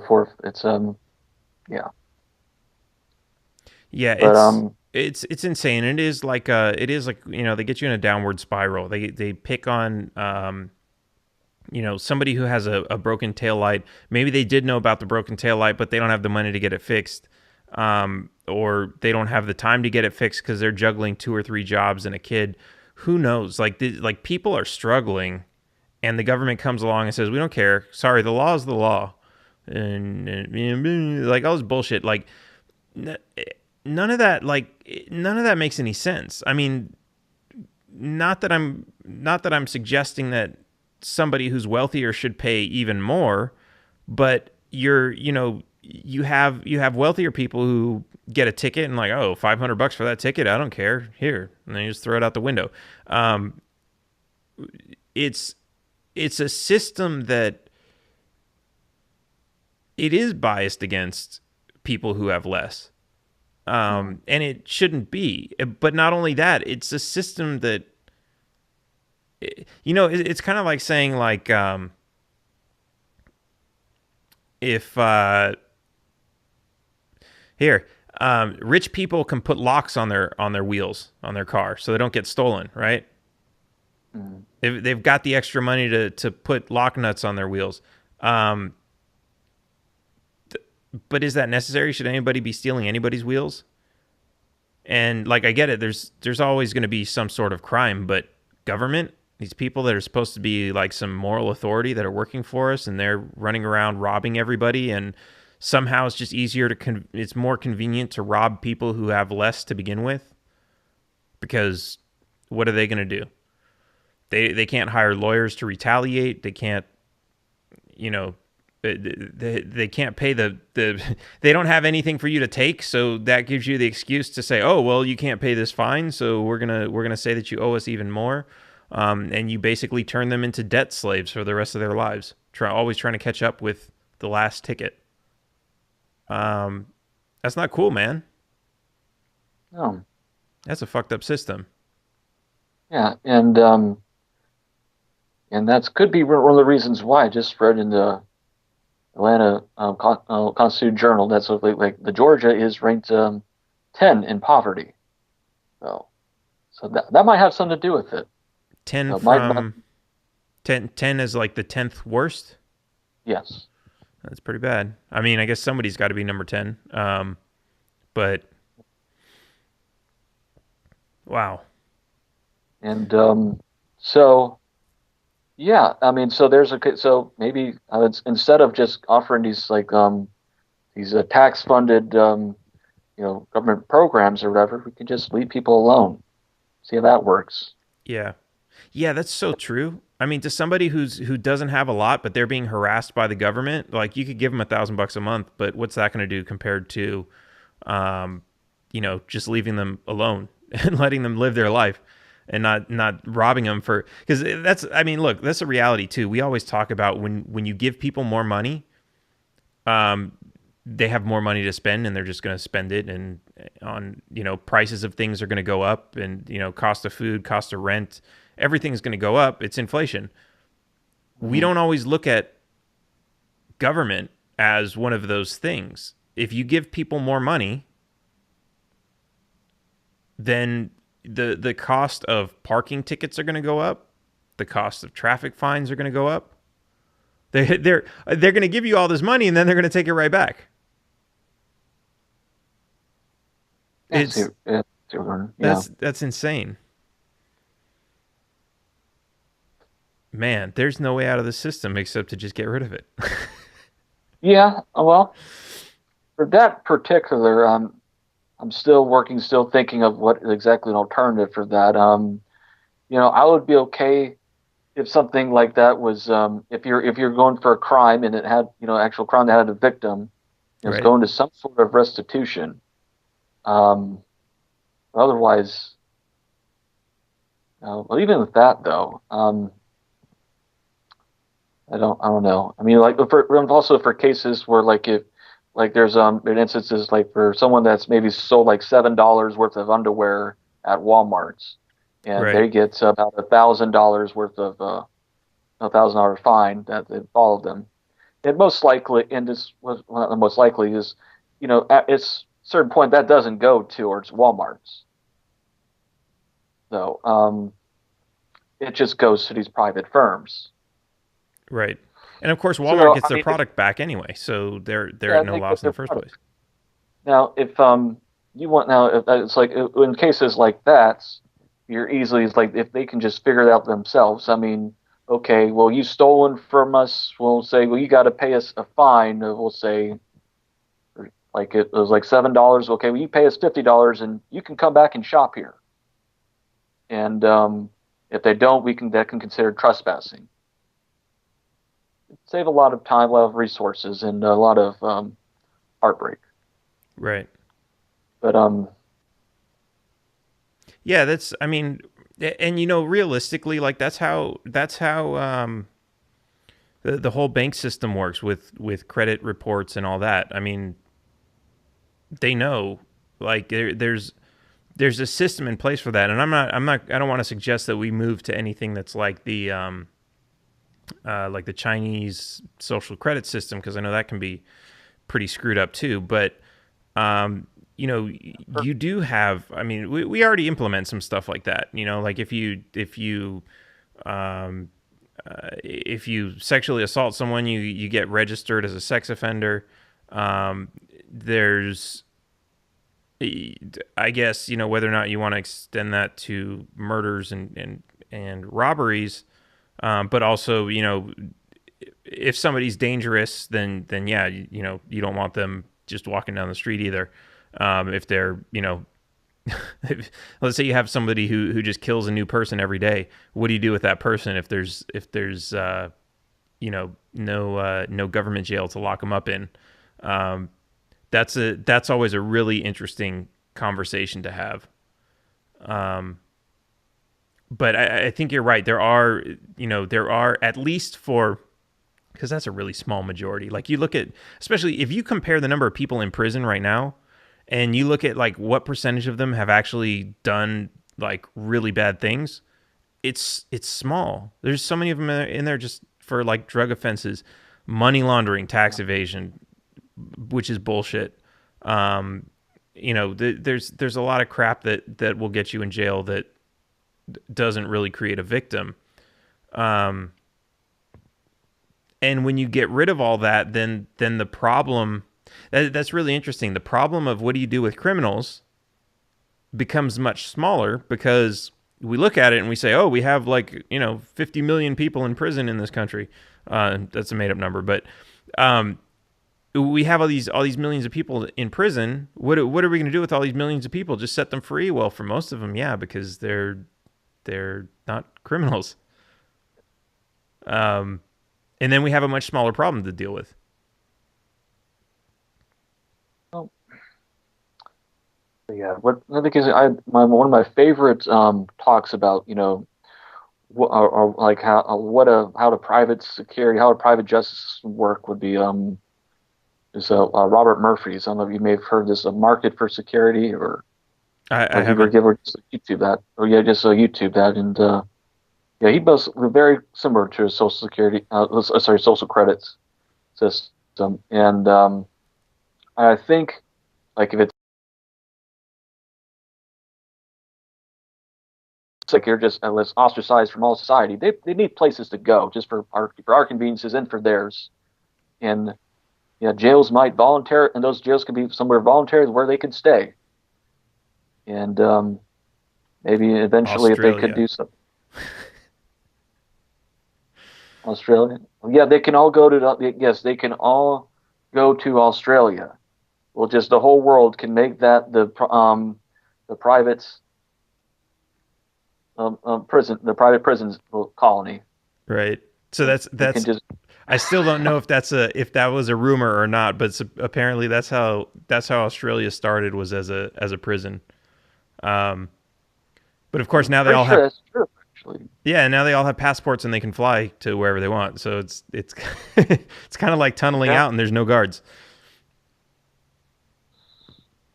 forth. It's Yeah, but it's insane. It is like they get you in a downward spiral. They pick on somebody who has a broken taillight. Maybe they did know about the broken taillight, but they don't have the money to get it fixed. Or they don't have the time to get it fixed because they're juggling 2 or 3 jobs and a kid. Who knows? Like people are struggling, and the government comes along and says, "We don't care. Sorry, the law is the law," and like all this bullshit. Like none of that makes any sense. I mean, not that I'm suggesting that somebody who's wealthier should pay even more, but you have wealthier people who get a ticket and like, oh, $500 for that ticket, I don't care, here, and then you just throw it out the window. It's a system that it is biased against people who have less, and it shouldn't be. But not only that, it's a system that it's kind of like saying like if rich people can put locks on their wheels on their car so they don't get stolen, right? They've got the extra money to put lock nuts on their wheels. But is that necessary? Should anybody be stealing anybody's wheels? And like, I get it. There's always going to be some sort of crime, but government, these people that are supposed to be like some moral authority that are working for us, and they're running around robbing everybody, and somehow it's just it's more convenient to rob people who have less to begin with, because what are they going to do? They can't hire lawyers to retaliate. They can't, they can't pay they don't have anything for you to take, so that gives you the excuse to say, oh, well, you can't pay this fine, so we're gonna say that you owe us even more, and you basically turn them into debt slaves for the rest of their lives, always trying to catch up with the last ticket. That's not cool, man. No. That's a fucked up system. Yeah, and that could be one of the reasons why I just read in the Atlanta Constitution Journal that's like the Georgia is ranked 10 in poverty. So that might have something to do with it. 10 from 10 is like the 10th worst? Yes. That's pretty bad. I mean, I guess somebody's got to be number 10. But wow. And so yeah, I mean, so maybe instead of just offering these like these tax funded government programs or whatever, we can just leave people alone. See how that works. Yeah, that's so true. I mean, to somebody who doesn't have a lot, but they're being harassed by the government, like you could give them $1,000 a month, but what's that going to do compared to, just leaving them alone and letting them live their life? and not robbing them for, because that's, I mean, look, that's a reality too. We always talk about when you give people more money, they have more money to spend, and they're just going to spend it, and on, prices of things are going to go up, and cost of food, cost of rent, everything's going to go up. It's inflation. We don't always look at government as one of those things. If you give people more money, then the cost of parking tickets are going to go up. The cost of traffic fines are going to go up. They're going to give you all this money, and then they're going to take it right back. That's insane. Man, there's no way out of the system except to just get rid of it. Yeah, well, for that particular, I'm still thinking of what exactly an alternative for that. I would be okay if something like that was, if you're going for a crime and it had, actual crime that had a victim, it's Right. going to some sort of restitution. Otherwise, well, even with that though, I don't know. I mean, like also for cases where there's in instances like for someone that's maybe sold like $7 worth of underwear at Walmart's, and Right. they get about $1,000 worth of $1,000 fine that they followed them. It most likely, and this was well, the most likely is, at its certain point that doesn't go towards Walmart's. So it just goes to these private firms. Right. And of course, Walmart So gets I their mean, product back anyway, so they're yeah, at no they loss get in their the first product. place. Now, if you want now, if it's like in cases like that, you're easily it's like if they can just figure it out themselves. I mean, okay, well, you stolen from us. We'll say, well, you got to pay us a fine. We'll say, like it was like $7. Okay, well, you pay us $50, and you can come back and shop here. And if they don't, that can consider trespassing. Save a lot of time, a lot of resources, and a lot of heartbreak. Right. But Yeah, that's, I mean, and realistically, like that's how the whole bank system works with credit reports and all that. I mean, they know, like there's a system in place for that, and I don't want to suggest that we move to anything that's like the Chinese social credit system, because I know that can be pretty screwed up too. But you do have. I mean, we already implement some stuff like that. Like if you sexually assault someone, you get registered as a sex offender. There's, I guess, whether or not you want to extend that to murders and robberies, but also, if somebody's dangerous, then yeah, you don't want them just walking down the street either. If they're, let's say you have somebody who just kills a new person every day. What do you do with that person if there's no government jail to lock them up in? That's always a really interesting conversation to have. But I think you're right. There are at least because that's a really small majority. Like you look at, especially if you compare the number of people in prison right now, and you look at like what percentage of them have actually done like really bad things, it's small. There's so many of them in there just for like drug offenses, money laundering, tax evasion, which is bullshit. There's a lot of crap that will get you in jail that doesn't really create a victim. And when you get rid of all that, then the problem, that's really interesting. The problem of what do you do with criminals becomes much smaller, because we look at it and we say, oh, we have 50 million people in prison in this country. That's a made up number, but we have all these millions of people in prison. What are we going to do with all these millions of people? Just set them free? Well, for most of them, yeah, because they're not criminals. And then we have a much smaller problem to deal with. Yeah, what I think is one of my favorite talks about or like how the private security, how a private justice work would be is Robert Murphy's. I don't know if you may have heard this, a market for security, I or if you ever haven't. give or just YouTube that, or yeah, just YouTube that, and yeah, he does very similar to Social Security, sorry, Social Credits system, and I think like if it's like you're just ostracized from all society, they need places to go just for our conveniences and for theirs, and yeah, jails might volunteer, and those jails could be somewhere voluntary where they could stay, and maybe eventually if they could Australia. do something. Australia, yeah, they can all go to yes, they can all go to Australia. Well, just the whole world can make that the private the private prisons colony. Right. So You can that's just I still don't know if if that was a rumor or not, but apparently that's how Australia started, was as a prison. Um, but of course I'm now they pretty all sure have, that's true actually. yeah, now they all have passports and they can fly to wherever they want. So it's it's kind of like tunneling Yeah, out and there's no guards.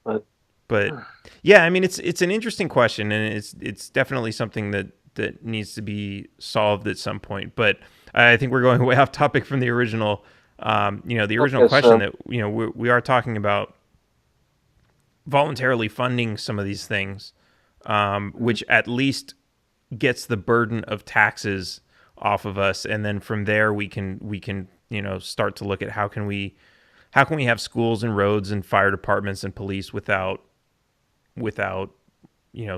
but But yeah, I mean it's an interesting question, and it's definitely something that needs to be solved at some point. But I think we're going way off topic from the original. The original okay, question so that we are talking about voluntarily funding some of these things, which at least gets the burden of taxes off of us, and then from there we can start to look at how can we have schools and roads and fire departments and police without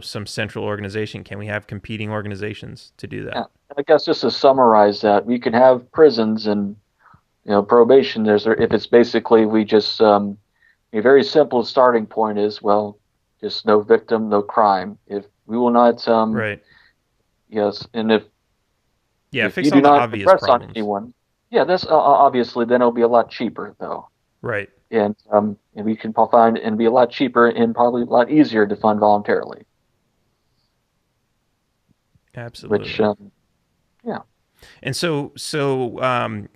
some central organization. Can we have competing organizations to do yeah, that? I guess just to summarize that, we can have prisons and probation. There's if it's basically we just a very simple starting point is well, just no victim, no crime. If we will not Right. yes, and Yeah, if you fix all do the not obvious impress on problems. anyone, yeah, that's obviously then it'll be a lot cheaper though, Right. and we can find and be a lot cheaper and probably a lot easier to fund voluntarily. Which Absolutely. yeah, And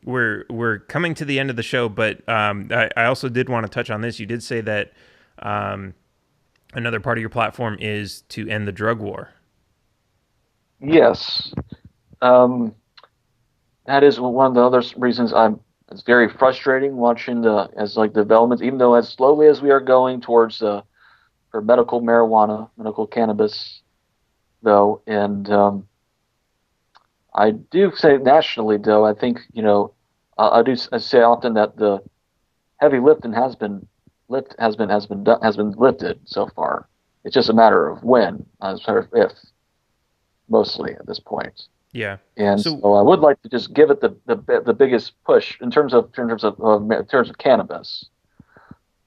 we're coming to the end of the show, but I also did want to touch on this. You did say that um, another part of your platform is to end the drug war. yes, um, that is one of the other reasons I'm. It's very frustrating watching the as like developments, even though as slowly as we are going towards for medical marijuana, medical cannabis, though, and I do say nationally, though, I think I say often that the heavy lifting has been lifted so far. It's just a matter of when, sort of if, mostly at this point. Yeah. And So so I would like to just give it the biggest push in terms of cannabis,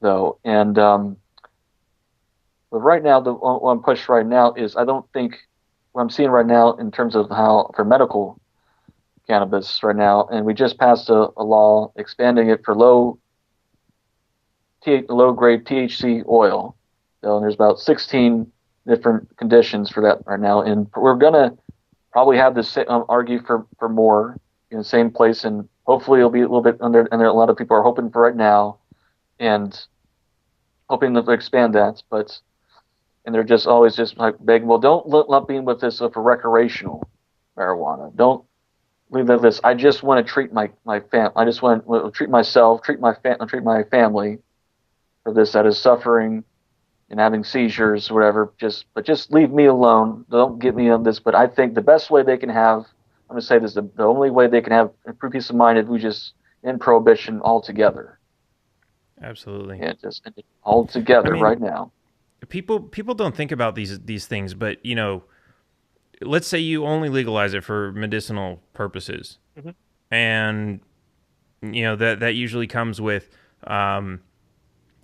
though. And but right now, the one push right now is I don't think what I'm seeing right now in terms of how for medical cannabis right now, and we just passed a law expanding it for low grade THC oil. So there's about 16 different conditions for that right now, and we're gonna probably have this argue for more in the same place, and hopefully it'll be a little bit under. And there, a lot of people are hoping for right now, and hoping to expand that, but and they're just always just like begging, well, don't lump in with this for recreational marijuana. Don't leave it this. I just want to treat my fam. I just want to treat myself, treat my family for this that is suffering and having seizures, or whatever. Just leave me alone. Don't get me on this. But I think the best way they can have, I'm going to say this, the only way they can have a peace of mind is we just end prohibition altogether. absolutely. Yeah, just end it all I together mean, right now. people don't think about these things, but let's say you only legalize it for medicinal purposes, Mm-hmm. and that usually comes with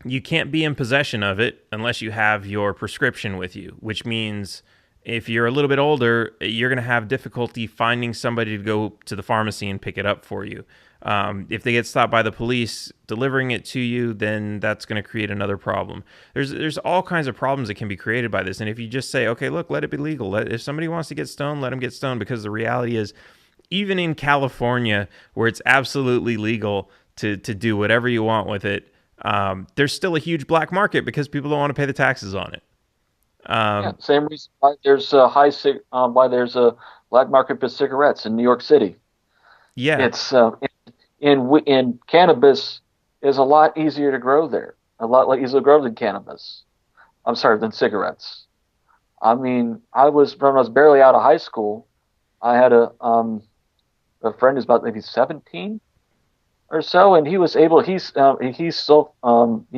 you can't be in possession of it unless you have your prescription with you, which means if you're a little bit older, you're going to have difficulty finding somebody to go to the pharmacy and pick it up for you. If they get stopped by the police delivering it to you, then that's going to create another problem. There's all kinds of problems that can be created by this. And if you just say, okay, look, let it be legal. If somebody wants to get stoned, let them get stoned, because the reality is, even in California, where it's absolutely legal to do whatever you want with it, there's still a huge black market because people don't want to pay the taxes on it. Same reason why there's a black market for cigarettes in New York City. Yeah, It's in cannabis is a lot easier to grow there, a lot easier to grow than cannabis. I'm sorry, than cigarettes. I mean, when I was barely out of high school, I had a friend who's about maybe 17 or so, and he was able. He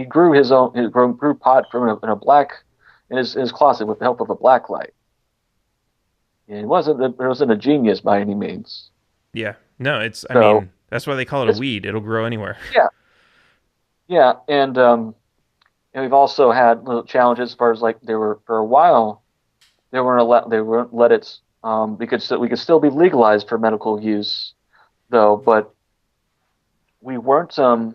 grew grew pot from in his closet with the help of a black light. And it wasn't a genius by any means. yeah. No, I mean, that's why they call it a weed. It'll grow anywhere. Yeah, and we've also had little challenges as far as like for a while they weren't let it we could still be legalized for medical use though, but we weren't but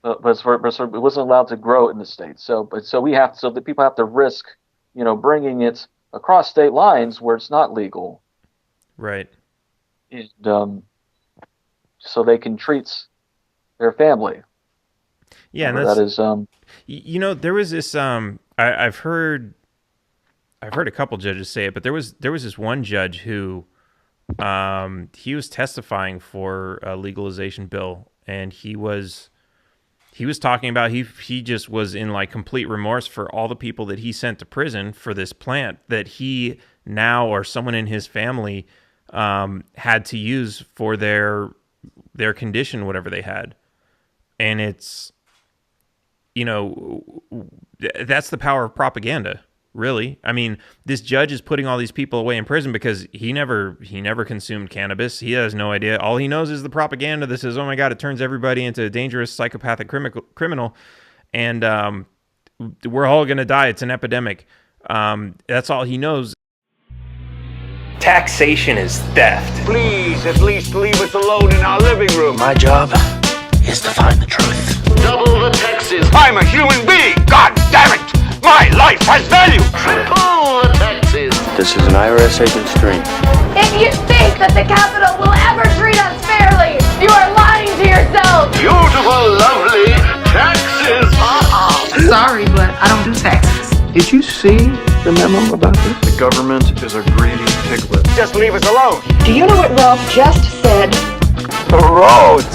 it wasn't allowed to grow in the state. So the people have to risk bringing it across state lines where it's not legal, Right. and so they can treat their family. Yeah, and that is there was this I've heard a couple judges say it, but there was this one judge who he was testifying for a legalization bill, and he was talking about he just was in like complete remorse for all the people that he sent to prison for this plant that he now, or someone in his family, had to use for their condition, whatever they had. And it's, that's the power of propaganda, really. I mean, this judge is putting all these people away in prison because he never consumed cannabis. He has no idea. All he knows is the propaganda that says, oh my God, it turns everybody into a dangerous psychopathic criminal. And we're all going to die. It's an epidemic. That's all he knows. Taxation is theft. Please, at least leave us alone in our living room. My job is to find the truth. Double the taxes. I'm a human being. God damn it! My life has value. Triple the taxes. This is an IRS agent's dream. If you think that the Capitol will ever treat us fairly, you are lying to yourself. Beautiful, lovely taxes. Sorry, but I don't do taxes. Did you see the memo about this? The government is a greedy piglet. Just leave us alone. Do you know what Ralph just said? The roads!